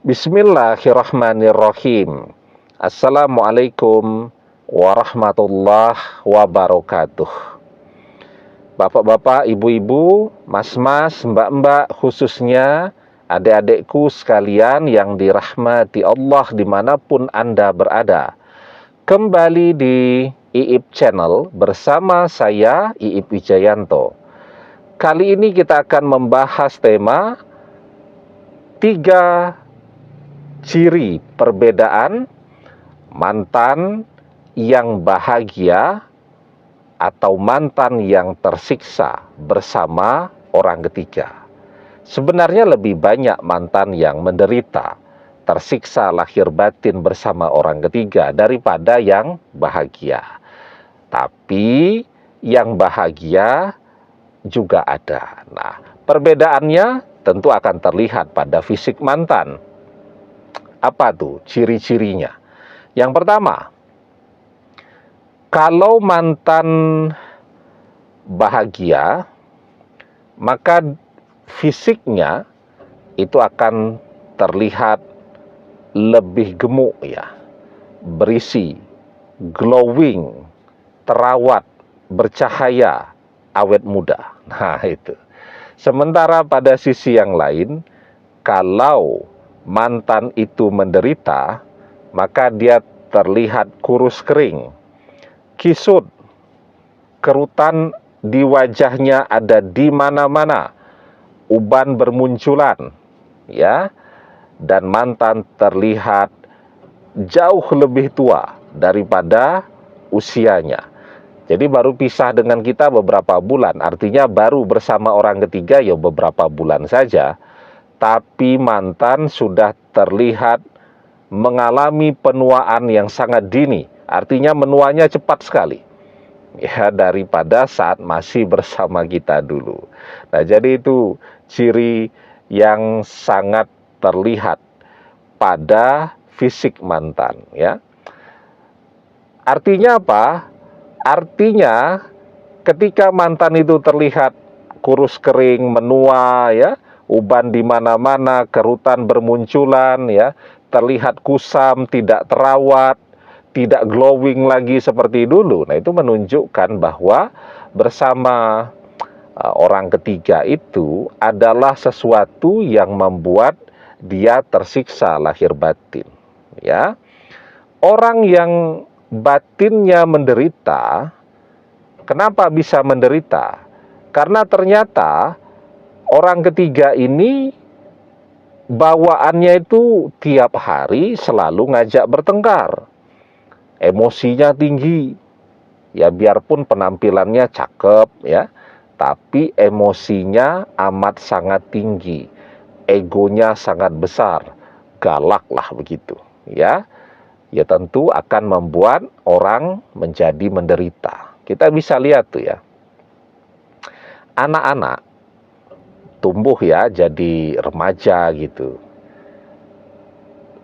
Bismillahirrahmanirrahim. Assalamualaikum warahmatullahi wabarakatuh. Bapak-bapak, ibu-ibu, mas-mas, mbak-mbak, khususnya adik-adikku sekalian yang dirahmati Allah dimanapun Anda berada. Kembali di IIP Channel bersama saya, IIP Wijayanto. Kali ini kita akan membahas tema 3 ciri perbedaan mantan yang bahagia atau mantan yang tersiksa bersama orang ketiga. Sebenarnya lebih banyak mantan yang menderita, tersiksa lahir batin bersama orang ketiga daripada yang bahagia. Tapi yang bahagia juga ada. Nah, perbedaannya tentu akan terlihat pada fisik mantan. Apa tuh ciri-cirinya? Yang pertama, kalau mantan bahagia, maka fisiknya itu akan terlihat lebih gemuk ya, berisi, glowing, terawat, bercahaya, awet muda. Nah, itu. Sementara pada sisi yang lain, kalau mantan itu menderita, maka dia terlihat kurus kering, kisut, kerutan di wajahnya ada di mana-mana, uban bermunculan, ya, dan mantan terlihat jauh lebih tua daripada usianya. Jadi baru pisah dengan kita beberapa bulan, artinya baru bersama orang ketiga ya beberapa bulan saja. Tapi mantan sudah terlihat mengalami penuaan yang sangat dini. Artinya menuanya cepat sekali. Ya, daripada saat masih bersama kita dulu. Nah, jadi itu ciri yang sangat terlihat pada fisik mantan, ya. Artinya apa? Artinya ketika mantan itu terlihat kurus kering, menua, ya, uban di mana-mana, kerutan bermunculan, ya, terlihat kusam, tidak terawat, tidak glowing lagi seperti dulu. Nah, itu menunjukkan bahwa bersama orang ketiga itu adalah sesuatu yang membuat dia tersiksa lahir batin, ya. Orang yang batinnya menderita, kenapa bisa menderita? Karena ternyata orang ketiga ini bawaannya itu tiap hari selalu ngajak bertengkar. Emosinya tinggi. Ya biarpun penampilannya cakep ya, tapi emosinya amat sangat tinggi. Egonya sangat besar. Galak lah begitu, ya. Ya tentu akan membuat orang menjadi menderita. Kita bisa lihat tuh ya. Anak-anak tumbuh ya jadi remaja gitu.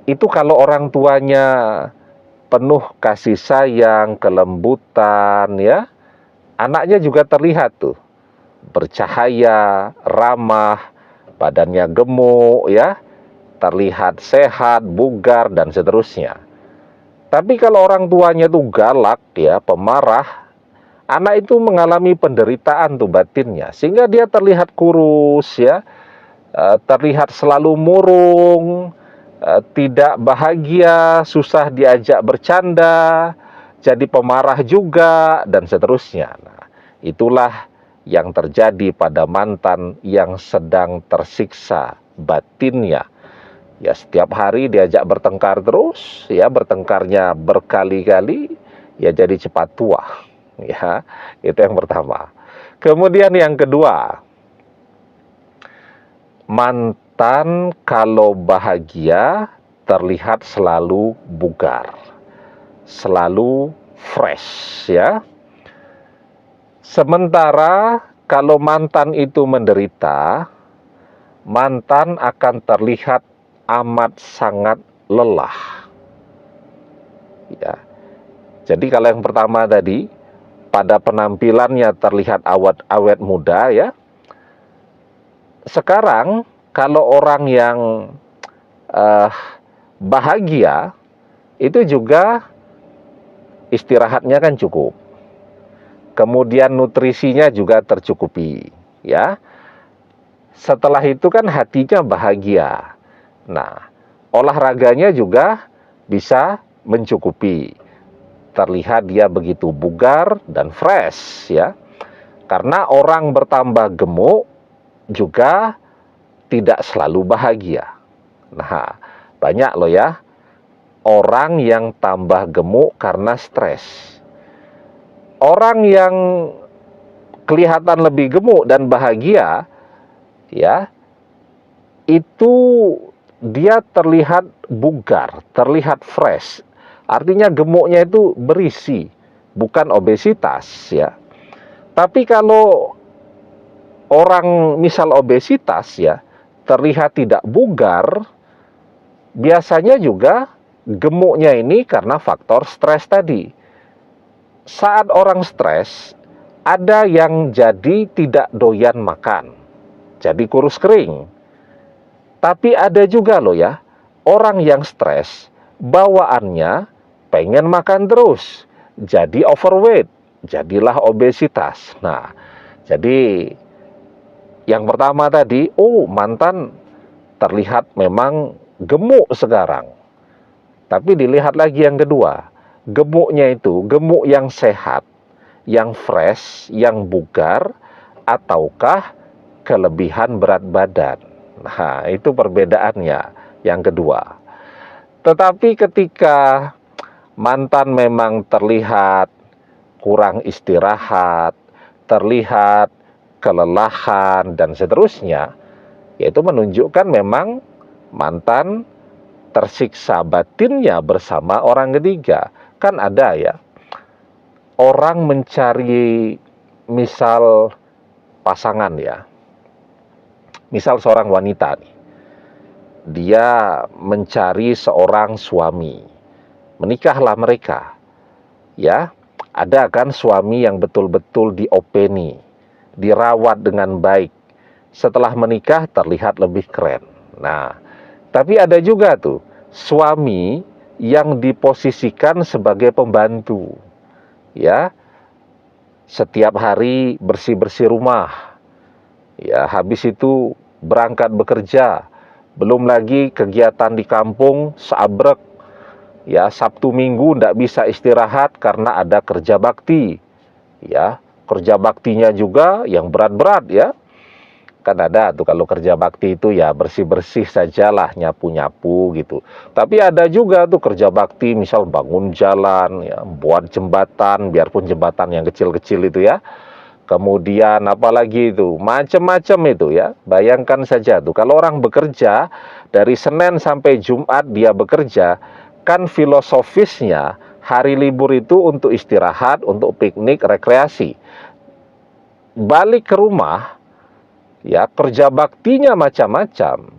Itu kalau orang tuanya penuh kasih sayang, kelembutan ya, anaknya juga terlihat tuh bercahaya, ramah, badannya gemuk ya, terlihat sehat, bugar dan seterusnya. Tapi kalau orang tuanya tuh galak ya, pemarah, anak itu mengalami penderitaan tuh batinnya, sehingga dia terlihat kurus ya, terlihat selalu murung, tidak bahagia, susah diajak bercanda, jadi pemarah juga, dan seterusnya. Nah, itulah yang terjadi pada mantan yang sedang tersiksa batinnya. Ya, setiap hari diajak bertengkar terus, ya bertengkarnya berkali-kali, ya jadi cepat tua. Ya, itu yang pertama. Kemudian yang kedua, mantan kalau bahagia terlihat selalu bugar, selalu fresh ya. Sementara kalau mantan itu menderita, mantan akan terlihat amat sangat lelah. Ya. Jadi kalau yang pertama tadi, pada penampilannya terlihat awet muda ya. Sekarang kalau orang yang eh, bahagia, itu juga istirahatnya kan cukup. Kemudian nutrisinya juga tercukupi, ya. Setelah itu kan hatinya bahagia. Nah, olahraganya juga bisa mencukupi. Terlihat dia begitu bugar dan fresh, ya. Karena orang bertambah gemuk juga tidak selalu bahagia. Nah, banyak loh ya orang yang tambah gemuk karena stres. Orang yang kelihatan lebih gemuk dan bahagia, ya, itu dia terlihat bugar, terlihat fresh. Artinya gemuknya itu berisi, bukan obesitas, ya. Tapi kalau orang misal obesitas, ya, terlihat tidak bugar, biasanya juga gemuknya ini karena faktor stres tadi. Saat orang stres, ada yang jadi tidak doyan makan, jadi kurus kering. Tapi ada juga loh ya, orang yang stres, bawaannya pengen makan terus, jadi overweight, jadilah obesitas. Nah, jadi yang pertama tadi, mantan terlihat memang gemuk sekarang. Tapi dilihat lagi yang kedua, gemuknya itu gemuk yang sehat, yang fresh, yang bugar, ataukah kelebihan berat badan. Nah, itu perbedaannya yang kedua. Tetapi ketika mantan memang terlihat kurang istirahat, terlihat kelelahan, dan seterusnya, yaitu menunjukkan memang mantan tersiksa batinnya bersama orang ketiga. Kan ada ya, orang mencari misal pasangan ya, misal seorang wanita nih, dia mencari seorang suami, menikahlah mereka, ya. Ada kan suami yang betul-betul diopeni, dirawat dengan baik, setelah menikah terlihat lebih keren. Nah, tapi ada juga tuh suami yang diposisikan sebagai pembantu, ya. Setiap hari bersih-bersih rumah, ya, habis itu berangkat bekerja, belum lagi kegiatan di kampung seabrek, ya, Sabtu Minggu tidak bisa istirahat karena ada kerja bakti, ya, kerja baktinya juga yang berat-berat, ya. Kan ada tuh kalau kerja bakti itu ya bersih-bersih sajalah, nyapu-nyapu gitu. Tapi ada juga tuh kerja bakti misal bangun jalan, ya, buat jembatan, biarpun jembatan yang kecil-kecil itu ya. Kemudian apalagi itu, macam-macam itu ya. Bayangkan saja tuh, kalau orang bekerja dari Senin sampai Jumat dia bekerja, kan filosofisnya hari libur itu untuk istirahat, untuk piknik, rekreasi. Balik ke rumah, ya, kerja baktinya macam-macam,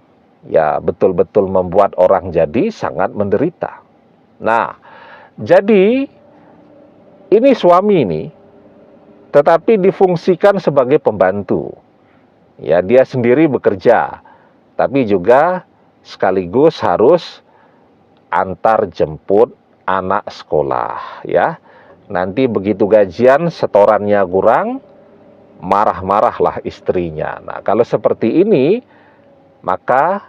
ya, betul-betul membuat orang jadi sangat menderita. Nah, jadi ini suami ini tetapi difungsikan sebagai pembantu. Ya, dia sendiri bekerja, tapi juga sekaligus harus antar jemput anak sekolah, ya. Nanti begitu gajian setorannya kurang, marah-marahlah istrinya. Nah, kalau seperti ini, maka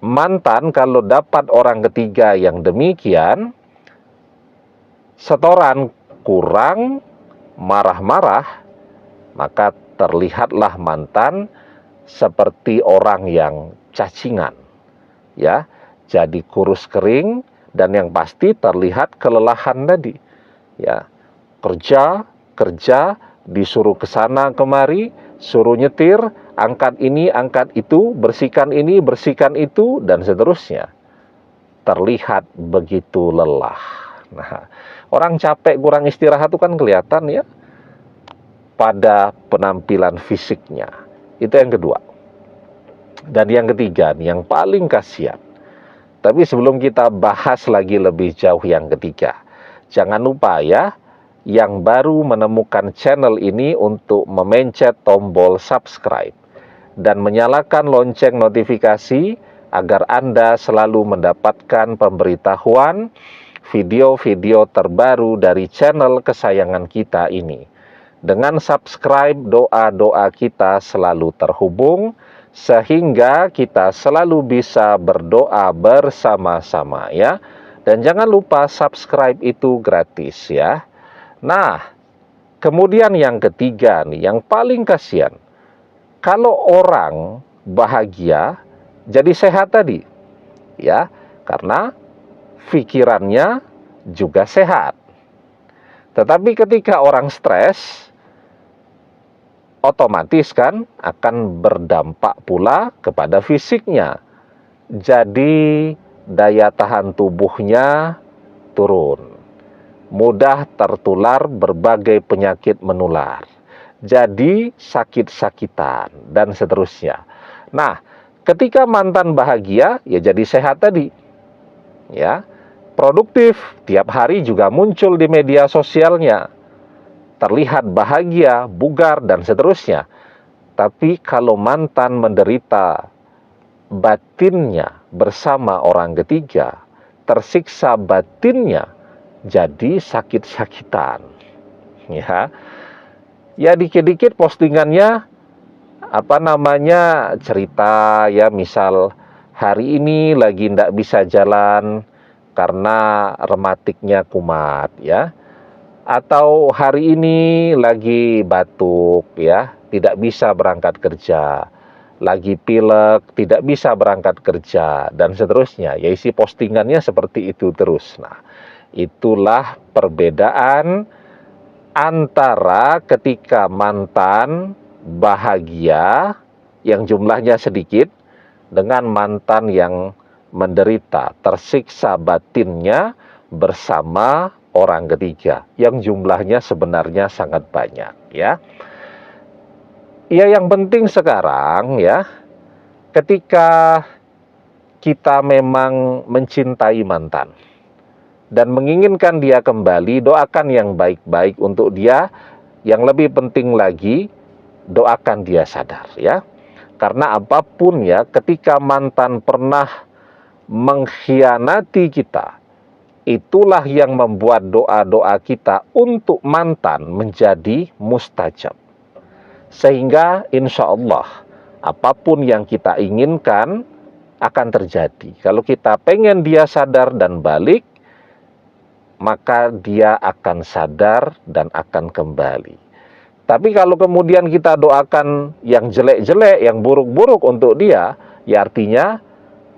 mantan kalau dapat orang ketiga yang demikian, setoran kurang, marah-marah, maka terlihatlah mantan seperti orang yang cacingan, ya, jadi kurus kering, dan yang pasti terlihat kelelahan tadi, ya, kerja disuruh ke sana kemari, suruh nyetir, angkat ini, angkat itu, bersihkan ini, bersihkan itu, dan seterusnya. Terlihat begitu lelah. Nah, orang capek kurang istirahat itu kan kelihatan ya pada penampilan fisiknya. Itu yang kedua. Dan yang ketiga nih, yang paling kasihan. Tapi sebelum kita bahas lagi lebih jauh yang ketiga, jangan lupa ya, yang baru menemukan channel ini untuk memencet tombol subscribe dan menyalakan lonceng notifikasi agar Anda selalu mendapatkan pemberitahuan video-video terbaru dari channel kesayangan kita ini. Dengan subscribe, doa-doa kita selalu terhubung, sehingga kita selalu bisa berdoa bersama-sama ya. Dan jangan lupa subscribe itu gratis ya. Nah, kemudian yang ketiga nih, yang paling kasihan. Kalau orang bahagia, jadi sehat tadi. Ya, karena pikirannya juga sehat. Tetapi ketika orang stres, otomatis kan akan berdampak pula kepada fisiknya. Jadi daya tahan tubuhnya turun. Mudah tertular berbagai penyakit menular. Jadi sakit-sakitan dan seterusnya. Nah, ketika mantan bahagia, ya jadi sehat tadi. Ya, produktif, tiap hari juga muncul di media sosialnya. Terlihat bahagia, bugar, dan seterusnya. Tapi kalau mantan menderita, batinnya bersama orang ketiga, tersiksa batinnya, jadi sakit-sakitan. Ya dikit-dikit postingannya cerita ya, misal hari ini lagi ndak bisa jalan karena rematiknya kumat ya, atau hari ini lagi batuk ya, tidak bisa berangkat kerja, lagi pilek, tidak bisa berangkat kerja, dan seterusnya. Ya isi postingannya seperti itu terus. Nah, itulah perbedaan antara ketika mantan bahagia yang jumlahnya sedikit dengan mantan yang menderita, tersiksa batinnya bersama orang ketiga yang jumlahnya sebenarnya sangat banyak ya. Ya yang penting sekarang ya, ketika kita memang mencintai mantan dan menginginkan dia kembali, doakan yang baik-baik untuk dia. Yang lebih penting lagi, doakan dia sadar ya. Karena apapun ya, ketika mantan pernah mengkhianati kita, itulah yang membuat doa-doa kita untuk mantan menjadi mustajab. Sehingga insya Allah apapun yang kita inginkan akan terjadi. Kalau kita pengen dia sadar dan balik, maka dia akan sadar dan akan kembali. Tapi kalau kemudian kita doakan yang jelek-jelek, yang buruk-buruk untuk dia, ya artinya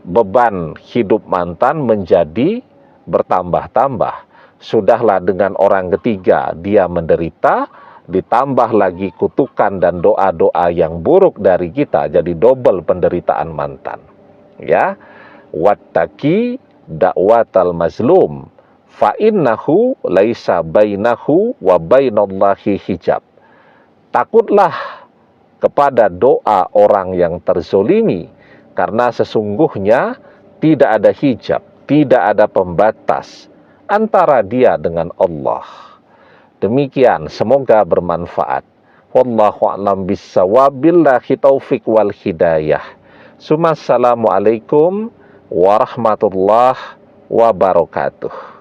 beban hidup mantan menjadi bertambah-tambah. Sudahlah dengan orang ketiga dia menderita, ditambah lagi kutukan dan doa-doa yang buruk dari kita, jadi double penderitaan mantan. Ya, wattaqi da'watal mazlum fa innahu laisa bainahu wa bainallahi hijab. Takutlah kepada doa orang yang terzolimi, karena sesungguhnya tidak ada hijab, tidak ada pembatas antara dia dengan Allah. Demikian, semoga bermanfaat. Wallahu a'lam bissawab, billahi taufik wal hidayah. Assalamualaikum warahmatullahi wabarakatuh.